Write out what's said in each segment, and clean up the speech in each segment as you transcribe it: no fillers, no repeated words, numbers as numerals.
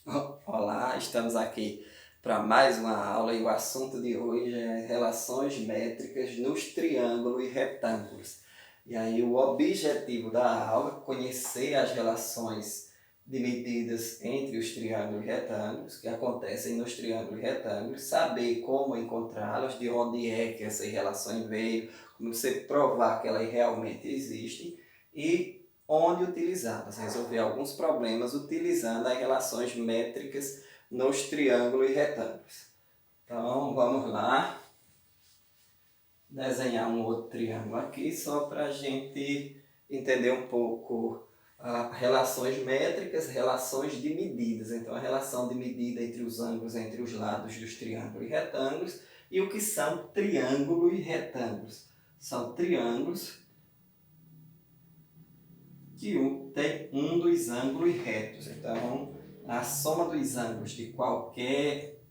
Olá, estamos aqui para mais uma aula e o assunto de hoje é relações métricas nos triângulos e retângulos. E aí o objetivo da aula é conhecer as relações de medidas entre os triângulos e retângulos, que acontecem nos triângulos e retângulos, saber como encontrá-las, de onde é que essas relações veio, como você provar que elas realmente existem e onde utilizá-las, resolver alguns problemas utilizando as relações métricas nos triângulos e retângulos. Então vamos lá, desenhar um outro triângulo aqui só para a gente entender um pouco relações métricas, relações de medidas. Então a relação de medida entre os ângulos, entre os lados dos triângulos e retângulos, e o que são triângulos e retângulos. São triângulos que tem um dos ângulos retos. Então, a soma dos ângulos de qualquer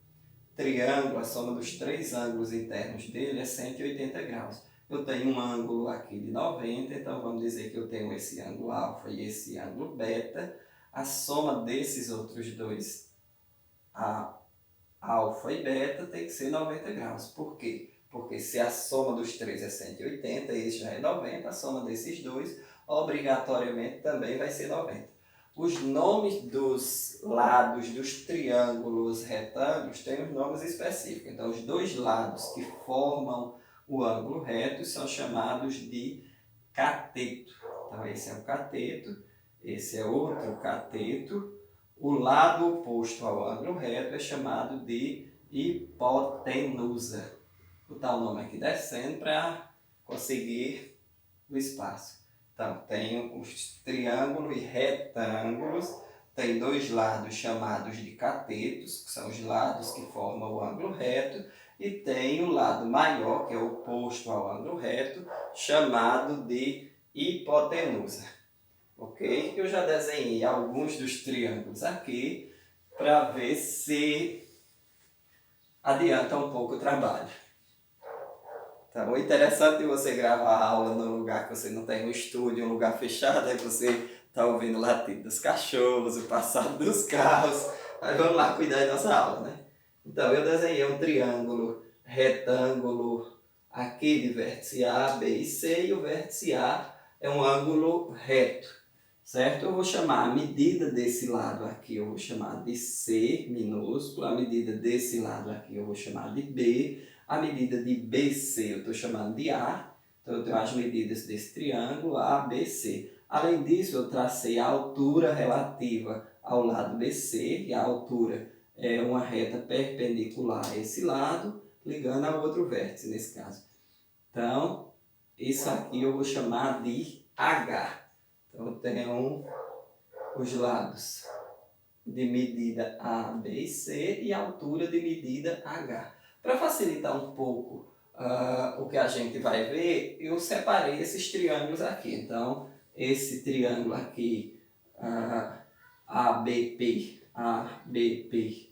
triângulo, a soma dos três ângulos internos dele é 180 graus. Eu tenho um ângulo aqui de 90, então vamos dizer que eu tenho esse ângulo alfa e esse ângulo beta. A soma desses outros dois, a alfa e beta, tem que ser 90 graus. Por quê? Porque se a soma dos três é 180, esse já é 90, a soma desses dois obrigatoriamente também vai ser 90. Os nomes dos lados dos triângulos retângulos têm os nomes específicos. Então, os dois lados que formam o ângulo reto são chamados de cateto. Então, esse é um cateto, esse é outro cateto. O lado oposto ao ângulo reto é chamado de hipotenusa. Vou botar o nome aqui descendo para conseguir o espaço. Então, tenho os triângulos e retângulos, tem dois lados chamados de catetos, que são os lados que formam o ângulo reto, e tem o lado maior, que é o oposto ao ângulo reto, chamado de hipotenusa. Ok? Eu já desenhei alguns dos triângulos aqui para ver se adianta um pouco o trabalho. Tá bom? Interessante de você gravar a aula num lugar que você não tem um estúdio, um lugar fechado, aí você está ouvindo o latido dos cachorros, o passado dos carros. Mas vamos lá cuidar da nossa aula, né? Então, eu desenhei um triângulo retângulo aqui de vértice A, B e C, e o vértice A é um ângulo reto, certo? Eu vou chamar a medida desse lado aqui, eu vou chamar de C minúsculo, a medida desse lado aqui eu vou chamar de B, a medida de BC eu estou chamando de A, então eu tenho as medidas desse triângulo ABC. Além disso, eu tracei a altura relativa ao lado BC, e a altura é uma reta perpendicular a esse lado, ligando ao outro vértice, nesse caso. Então, isso aqui eu vou chamar de H. Então, eu tenho os lados de medida A, B e C e a altura de medida H. Para facilitar um pouco o que a gente vai ver, eu separei esses triângulos aqui. Então, esse triângulo aqui, ABP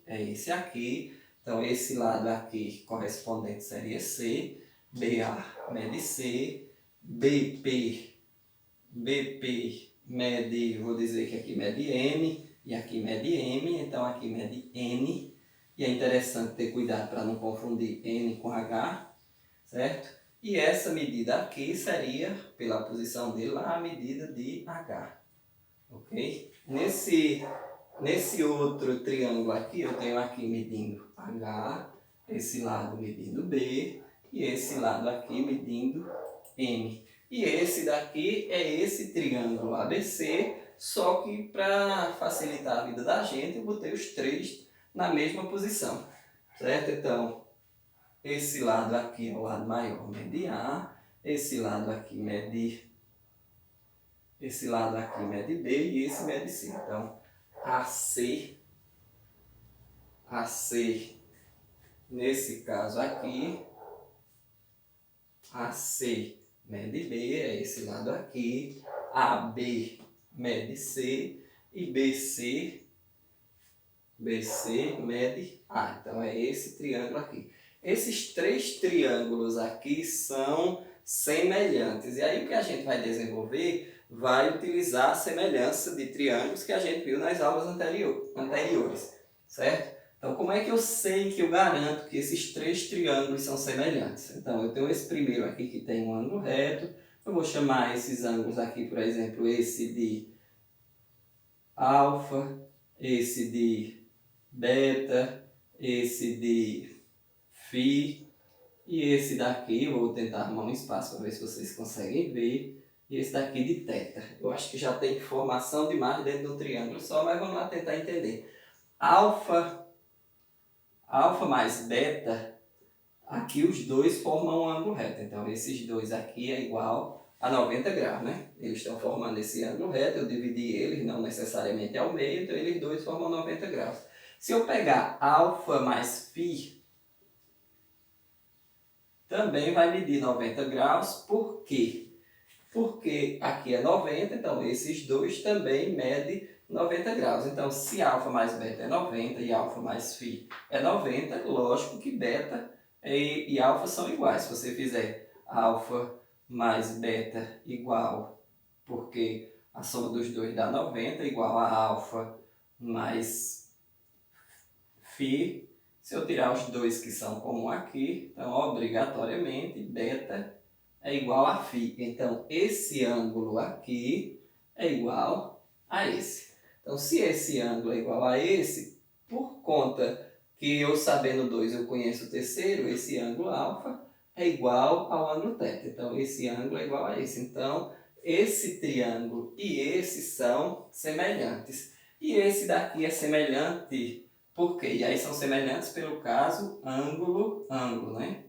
é esse aqui. Então, esse lado aqui correspondente seria C, BA mede C, BP mede, vou dizer que aqui mede M, e aqui mede M, então aqui mede N, e é interessante ter cuidado para não confundir N com H, certo? E essa medida aqui seria, pela posição dele lá, a medida de H, ok? Nesse outro triângulo aqui, eu tenho aqui medindo H, esse lado medindo B, e esse lado aqui medindo M. E esse daqui é esse triângulo ABC, só que para facilitar a vida da gente, eu botei os três na mesma posição, certo? Então, esse lado aqui é o lado maior, mede A, esse lado aqui mede B e esse mede C. Então, AC, nesse caso aqui, AC mede B, é esse lado aqui, AB mede C e BC mede A. Então é esse triângulo aqui. Esses três triângulos aqui são semelhantes. E aí o que a gente vai desenvolver vai utilizar a semelhança de triângulos que a gente viu nas aulas anteriores, certo? Então, como é que eu sei que eu garanto que esses três triângulos são semelhantes? Então, eu tenho esse primeiro aqui que tem um ângulo reto, eu vou chamar esses ângulos aqui, por exemplo, esse de alfa, esse de beta, esse de φ, e esse daqui, eu vou tentar arrumar um espaço para ver se vocês conseguem ver, e esse daqui de θ. Eu acho que já tem informação demais dentro do triângulo só, mas vamos lá tentar entender. Alfa mais beta, aqui os dois formam um ângulo reto. Então, esses dois aqui é igual a 90 graus, né? Eles estão formando esse ângulo reto, eu dividi eles, não necessariamente ao meio, então eles dois formam 90 graus. Se eu pegar alfa mais φ, também vai medir 90 graus, por quê? Porque aqui é 90, então esses dois também medem 90 graus. Então, se alfa mais beta é 90 e alfa mais φ é 90, lógico que beta e alfa são iguais. Se você fizer alfa mais beta igual, porque a soma dos dois dá 90, igual a alfa mais φ. Se eu tirar os dois que são comum aqui, então obrigatoriamente beta é igual a φ. Então, esse ângulo aqui é igual a esse. Então, se esse ângulo é igual a esse, por conta que eu sabendo 2 eu conheço o terceiro, esse ângulo alfa é igual ao ângulo θ. Então, esse ângulo é igual a esse. Então, esse triângulo e esse são semelhantes. E esse daqui é semelhante, por quê? E aí são semelhantes pelo caso ângulo, né?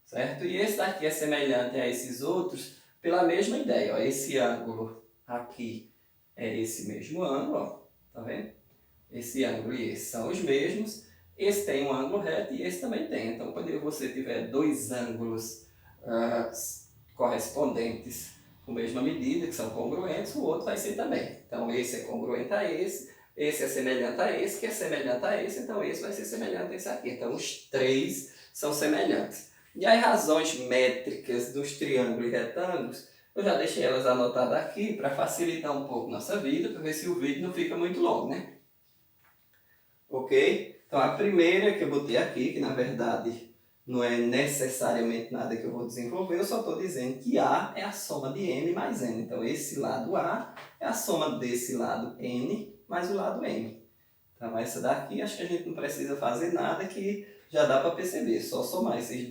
Certo? E esse daqui é semelhante a esses outros pela mesma ideia. Ó. Esse ângulo aqui é esse mesmo ângulo, ó. Tá vendo? Esse ângulo e esse são os mesmos. Esse tem um ângulo reto e esse também tem. Então, quando você tiver dois ângulos correspondentes com a mesma medida, que são congruentes, o outro vai ser também. Então, esse é congruente a esse é semelhante a esse, que é semelhante a esse, então esse vai ser semelhante a esse aqui. Então, os três são semelhantes. E as razões métricas dos triângulos e retângulos, eu já deixei elas anotadas aqui para facilitar um pouco nossa vida, para ver se o vídeo não fica muito longo, né? Ok? Então, a primeira que eu botei aqui, que na verdade não é necessariamente nada que eu vou desenvolver, eu só estou dizendo que A é a soma de M mais N. Então, esse lado A é a soma desse lado N mais o lado M. Então, essa daqui, acho que a gente não precisa fazer nada, que já dá para perceber. Só somar essas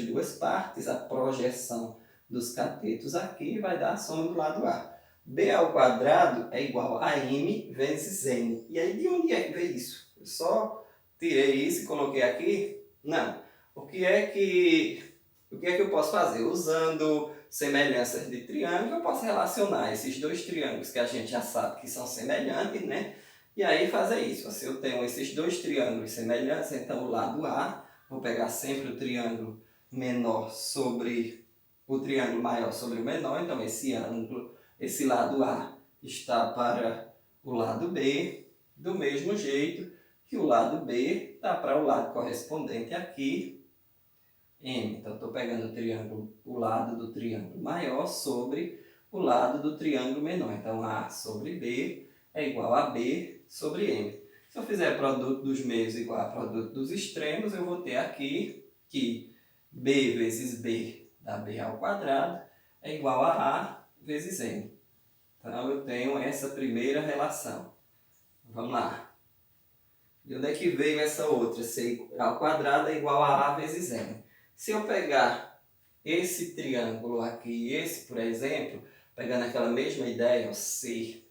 duas partes, a projeção dos catetos aqui, vai dar a soma do lado A. B ao quadrado é igual a M vezes N. E aí, de onde é que veio isso? Eu só tirei isso e coloquei aqui? Não. O que é que eu posso fazer? Usando semelhanças de triângulo, eu posso relacionar esses dois triângulos que a gente já sabe que são semelhantes, né? E aí fazer isso. Se eu tenho esses dois triângulos semelhantes, então o lado A, vou pegar sempre o triângulo menor sobre o triângulo maior sobre o menor, então esse lado A está para o lado B, do mesmo jeito que o lado B está para o lado correspondente aqui, M. Então, estou pegando o lado do triângulo maior sobre o lado do triângulo menor. Então, A sobre B é igual a B sobre M. Se eu fizer produto dos meios igual a produto dos extremos, eu vou ter aqui que B vezes B dá B ao quadrado é igual a A vezes M. Então, eu tenho essa primeira relação. Vamos lá. De onde é que veio essa outra? C ao quadrado é igual a A vezes M. Se eu pegar esse triângulo aqui e esse, por exemplo, pegando aquela mesma ideia, C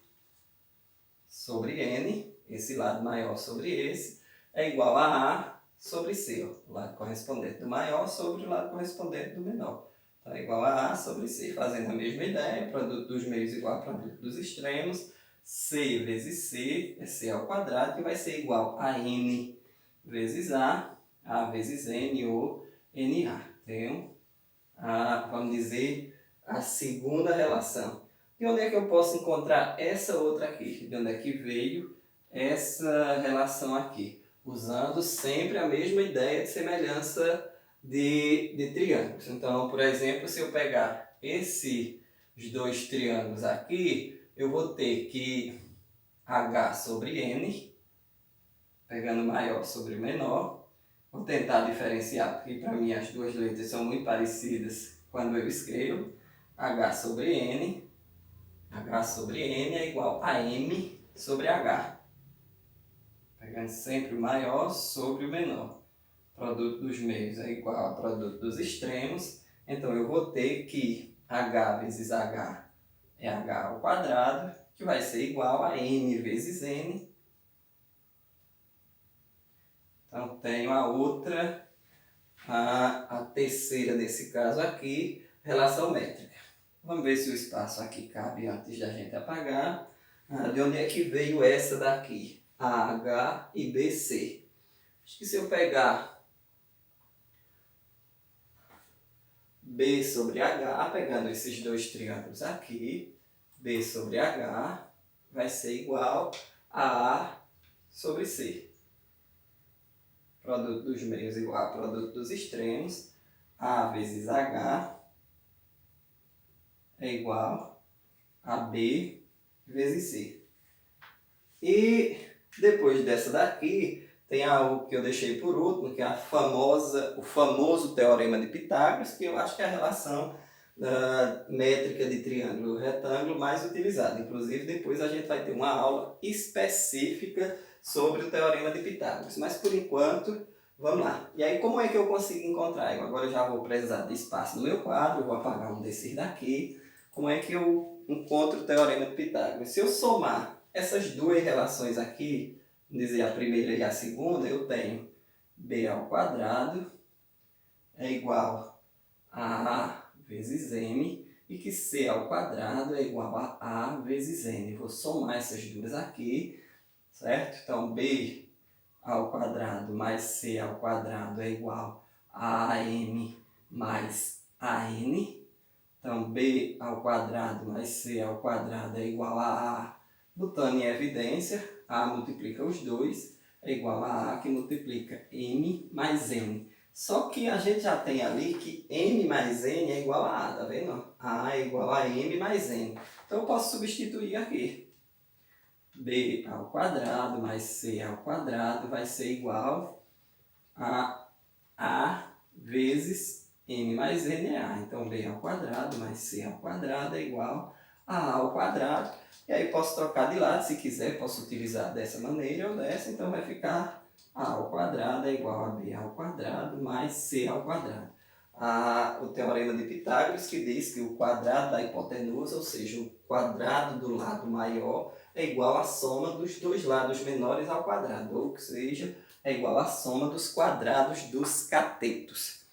sobre N, esse lado maior sobre esse, é igual a A sobre C, ó, o lado correspondente do maior sobre o lado correspondente do menor. Então, é igual a A sobre C, fazendo a mesma ideia, produto dos meios igual a produto dos extremos, C vezes C é C ao quadrado, que vai ser igual a N vezes A vezes N ou NA. Tenho, vamos dizer, a segunda relação. De onde é que eu posso encontrar essa outra aqui? De onde é que veio essa relação aqui? Usando sempre a mesma ideia de semelhança de triângulos. Então, por exemplo, se eu pegar esse os dois triângulos aqui, eu vou ter que H sobre N, pegando o maior sobre o menor. Vou tentar diferenciar, porque para mim as duas letras são muito parecidas quando eu escrevo. H sobre N. H sobre N é igual a M sobre H. Pegando sempre o maior sobre o menor. Produto dos meios é igual ao produto dos extremos. Então eu vou ter que H vezes H é H ao quadrado, que vai ser igual a N vezes N. Então tenho a outra, a terceira nesse caso aqui, relação métrica. Vamos ver se o espaço aqui cabe antes de a gente apagar. De onde é que veio essa daqui? AH e BC. Acho que se eu pegar B sobre H, pegando esses dois triângulos aqui, B sobre H vai ser igual a A sobre C. Produto dos meios igual a produto dos extremos. A vezes H é igual a B vezes C. E depois dessa daqui, tem algo que eu deixei por último, que é o famoso Teorema de Pitágoras, que eu acho que é a relação da métrica de triângulo e retângulo mais utilizada. Inclusive, depois a gente vai ter uma aula específica sobre o Teorema de Pitágoras. Mas, por enquanto, vamos lá. E aí, como é que eu consigo encontrar? Agora eu já vou precisar de espaço no meu quadro, eu vou apagar um desses daqui. Como é que eu encontro o Teorema de Pitágoras? Se eu somar essas duas relações aqui, vamos dizer a primeira e a segunda, eu tenho B ao quadrado é igual a A vezes M e que C ao quadrado é igual a A vezes N. Vou somar essas duas aqui, certo? Então, B ao quadrado mais C ao quadrado é igual a AM mais AN. Então, B ao quadrado mais C ao quadrado é igual a A. Botando em evidência, A multiplica os dois, é igual a A que multiplica M mais N. Só que a gente já tem ali que M mais N é igual a A, tá vendo? A é igual a M mais N. Então eu posso substituir aqui. B ao quadrado mais C ao quadrado vai ser igual a A vezes M mais N é A. Então B ao quadrado mais C ao quadrado é igual a A ao quadrado. E aí posso trocar de lado, se quiser, posso utilizar dessa maneira ou dessa. Então vai ficar A ao quadrado é igual a B ao quadrado mais C ao quadrado. O Teorema de Pitágoras que diz que o quadrado da hipotenusa, ou seja, o quadrado do lado maior, é igual à soma dos dois lados menores ao quadrado. Ou seja, é igual à soma dos quadrados dos catetos.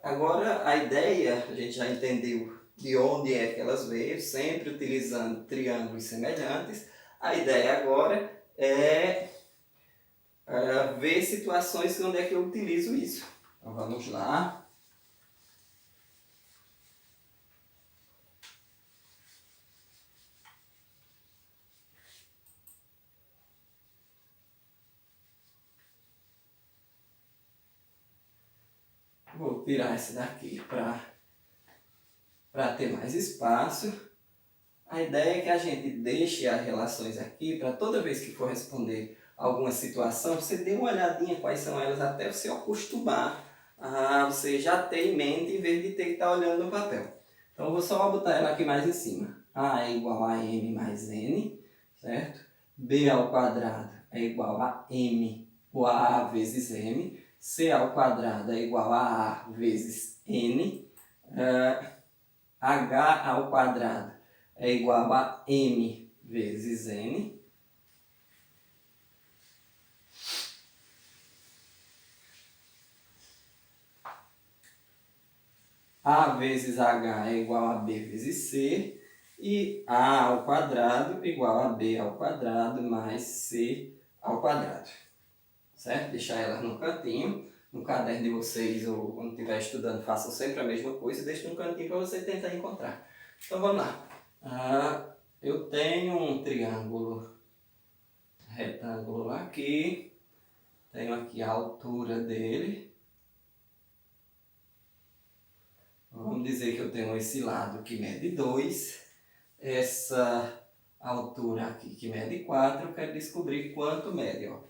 Agora, a ideia, a gente já entendeu de onde é que elas veio, sempre utilizando triângulos semelhantes. A ideia agora é ver situações onde é que eu utilizo isso. Então, vamos lá. Vou tirar esse daqui para ter mais espaço. A ideia é que a gente deixe as relações aqui para toda vez que for responder alguma situação, você dê uma olhadinha quais são elas até você acostumar a você já ter em mente em vez de ter que estar olhando no papel. Então eu vou só botar ela aqui mais em cima. A é igual a M mais N, certo? B ao quadrado é igual a M ou a A vezes M. C ao quadrado é igual a A vezes N. H ao quadrado é igual a M vezes N. A vezes H é igual a B vezes C. E A ao quadrado igual a B ao quadrado mais C ao quadrado. Certo? Deixar elas no cantinho. No caderno de vocês ou quando estiver estudando, façam sempre a mesma coisa e deixem no cantinho para você tentar encontrar. Então vamos lá. Eu tenho um triângulo retângulo aqui. Tenho aqui a altura dele. Vamos dizer que eu tenho esse lado que mede 2, essa altura aqui que mede 4, eu quero descobrir quanto mede, ó.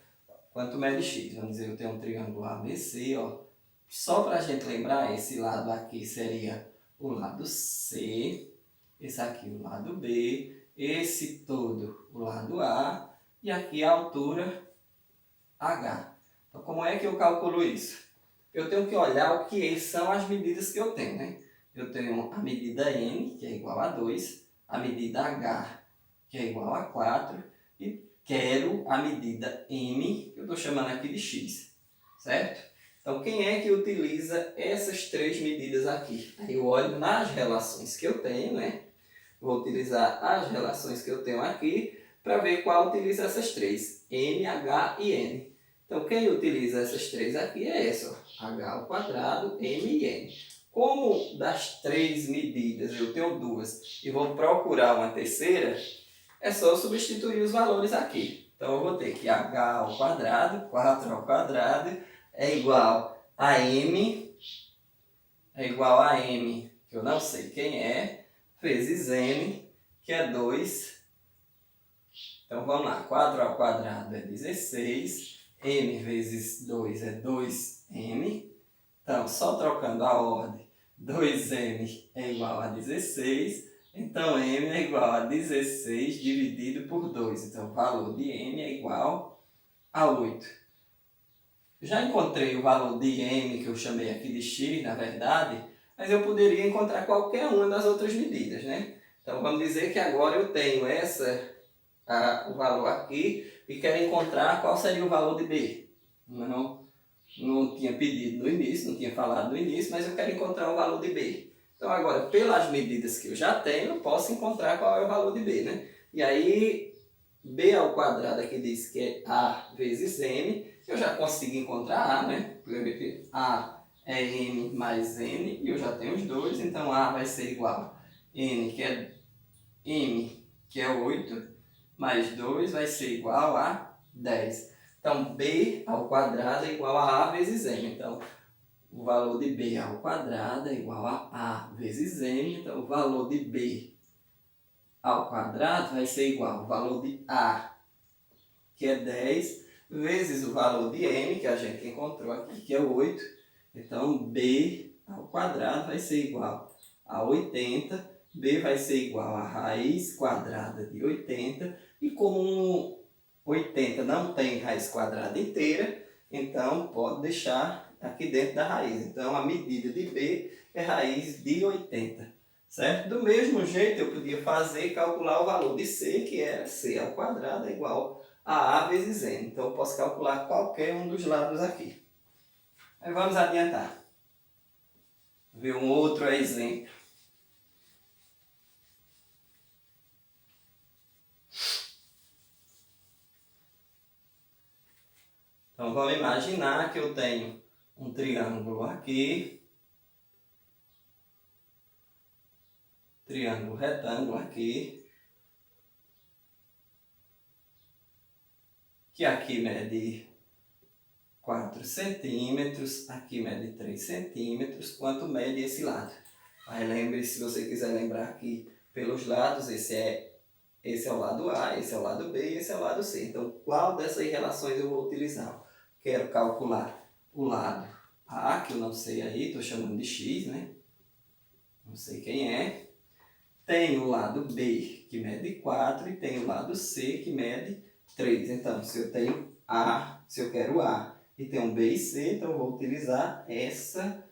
Quanto mede x? Vamos dizer que eu tenho um triângulo ABC, ó. Só para a gente lembrar, esse lado aqui seria o lado C, esse aqui o lado B, esse todo o lado A, e aqui a altura H. Então, como é que eu calculo isso? Eu tenho que olhar o que são as medidas que eu tenho, né? Eu tenho a medida N, que é igual a 2, a medida H, que é igual a 4, e quero a medida M, que eu estou chamando aqui de X, certo? Então, quem é que utiliza essas três medidas aqui? Aí eu olho nas relações que eu tenho, né? Vou utilizar as relações que eu tenho aqui para ver qual utiliza essas três, M, H e N. Então, quem utiliza essas três aqui é essa, ó, H ao quadrado, M e N. Como das três medidas eu tenho duas e vou procurar uma terceira, é só substituir os valores aqui. Então, eu vou ter que H ao quadrado, 4 ao quadrado, é igual a M, que eu não sei quem é, vezes N, que é 2. Então, vamos lá. 4 ao quadrado é 16. M vezes 2 é 2M. Então, só trocando a ordem, 2M é igual a 16. Então, M é igual a 16 dividido por 2. Então, o valor de M é igual a 8. Já encontrei o valor de M, que eu chamei aqui de X, na verdade, mas eu poderia encontrar qualquer uma das outras medidas, né? Então, vamos dizer que agora eu tenho o valor aqui e quero encontrar qual seria o valor de B. Não tinha pedido no início, não tinha falado no início, mas eu quero encontrar o valor de B. Então, agora, pelas medidas que eu já tenho, eu posso encontrar qual é o valor de B, né? E aí, B ao quadrado aqui diz que é A vezes M. Eu já consigo encontrar A, né? Porque A é M mais N e eu já tenho os dois, então A vai ser igual a N, que é M, que é 8, mais 2 vai ser igual a 10. Então, B ao quadrado é igual a vezes M. Então, o valor de B ao quadrado é igual a vezes M. Então, o valor de B ao quadrado vai ser igual ao valor de A, que é 10, vezes o valor de M, que a gente encontrou aqui, que é 8. Então, B ao quadrado vai ser igual a 80. B vai ser igual a raiz quadrada de 80. E como 80 não tem raiz quadrada inteira, então pode deixar aqui dentro da raiz. Então, a medida de B é raiz de 80. Certo? Do mesmo jeito, eu podia fazer e calcular o valor de C, que era C ao quadrado é igual a vezes N. Então, eu posso calcular qualquer um dos lados aqui. Aí vamos adiantar. Ver um outro exemplo. Então, vamos imaginar que eu tenho um triângulo aqui, triângulo retângulo aqui, que aqui mede 4 centímetros, aqui mede 3 centímetros, quanto mede esse lado. Aí lembre, se você quiser lembrar aqui pelos lados, esse é o lado A, esse é o lado B e esse é o lado C. Então, qual dessas relações eu vou utilizar? Quero calcular o lado A, que eu não sei aí, estou chamando de X, né? Não sei quem é. Tem o lado B, que mede 4, e tem o lado C, que mede 3. Então, se eu quero A e tenho B e C, então eu vou utilizar essa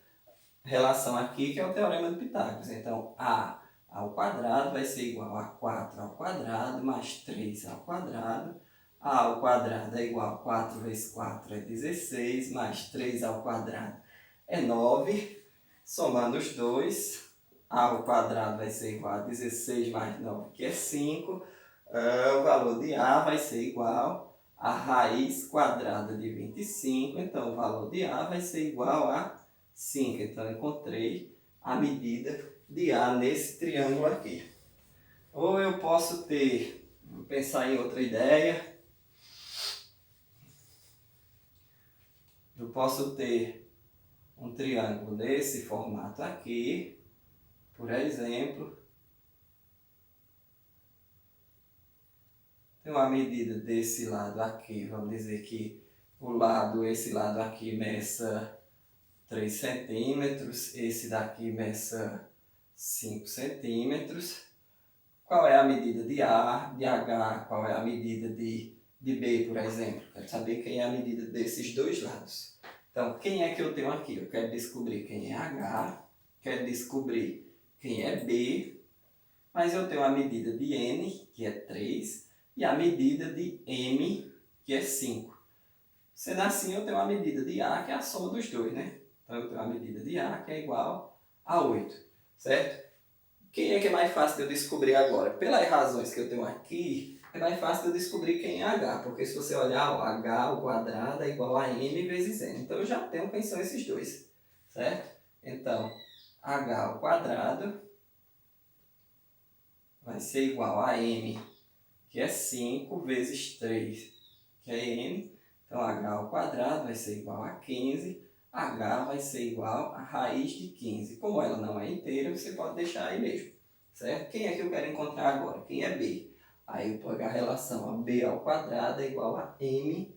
relação aqui, que é o teorema de Pitágoras. Então, A ao quadrado vai ser igual a 4 ao quadrado mais 3 ao quadrado. A ao quadrado é igual a 4 vezes 4 é 16, mais 3 ao quadrado é 9. Somando os dois, A ao quadrado vai ser igual a 16 mais 9, que é 5. O valor de A vai ser igual a raiz quadrada de 25. Então, o valor de A vai ser igual a 5. Então, eu encontrei a medida de A nesse triângulo aqui. Ou eu posso vou pensar em outra ideia. Eu posso ter um triângulo nesse formato aqui, Por exemplo, tem uma medida desse lado aqui, vamos dizer que esse lado aqui meça 3 centímetros, esse daqui meça 5 centímetros. Qual é a medida de A, de H, qual é a medida de B, por exemplo? Quero saber quem é a medida desses dois lados. Então, quem é que eu tenho aqui? Eu quero descobrir quem é H, quero descobrir quem é B, mas eu tenho a medida de N, que é 3, e a medida de M, que é 5. Sendo assim, eu tenho a medida de A, que é a soma dos dois, né? Então, eu tenho a medida de A, que é igual a 8, certo? Quem é que é mais fácil de eu descobrir agora? Pelas razões que eu tenho aqui, é mais fácil de eu descobrir quem é H, porque se você olhar, o H ao quadrado é igual a M vezes N. Então, eu já tenho quem são esses dois, certo? Então, H ao quadrado vai ser igual a M, que é 5, vezes 3, que é N. Então, H ao quadrado vai ser igual a 15. H vai ser igual a raiz de 15. Como ela não é inteira, você pode deixar aí mesmo, certo? Quem é que eu quero encontrar agora? Quem é B? Aí eu pego a relação a B ao quadrado é igual a M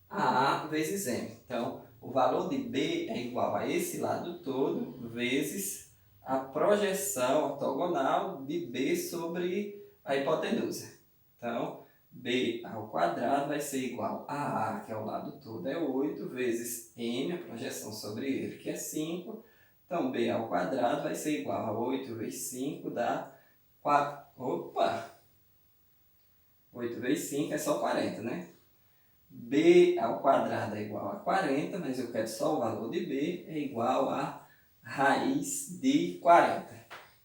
a vezes M. Então, o valor de B é igual a esse lado todo vezes a projeção ortogonal de B sobre a hipotenusa. Então, B ao quadrado vai ser igual a A, que é o lado todo, é 8, vezes M, a projeção sobre ele, que é 5. Então, B ao quadrado vai ser igual a 8 vezes 5, dá 4. Opa! 8 vezes 5 é só 40, né? B ao quadrado é igual a 40, mas eu quero só o valor de B, é igual a raiz de 40.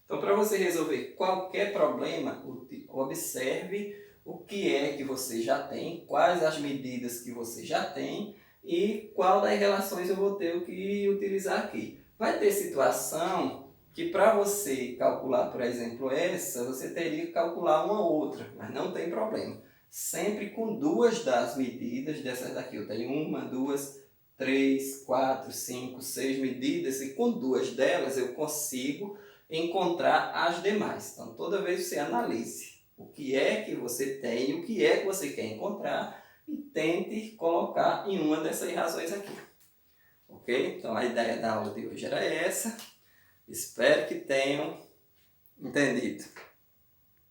Então, para você resolver qualquer problema, observe o que é que você já tem, quais as medidas que você já tem e qual das relações eu vou ter que utilizar aqui. Vai ter situação que para você calcular, por exemplo, essa, você teria que calcular uma outra, mas não tem problema. Sempre com duas das medidas dessas daqui. Eu tenho uma, duas, 3, 4, 5, 6 medidas e com duas delas eu consigo encontrar as demais. Então, toda vez você analise o que é que você tem, o que é que você quer encontrar e tente colocar em uma dessas razões aqui. Ok? Então, a ideia da aula de hoje era essa. Espero que tenham entendido.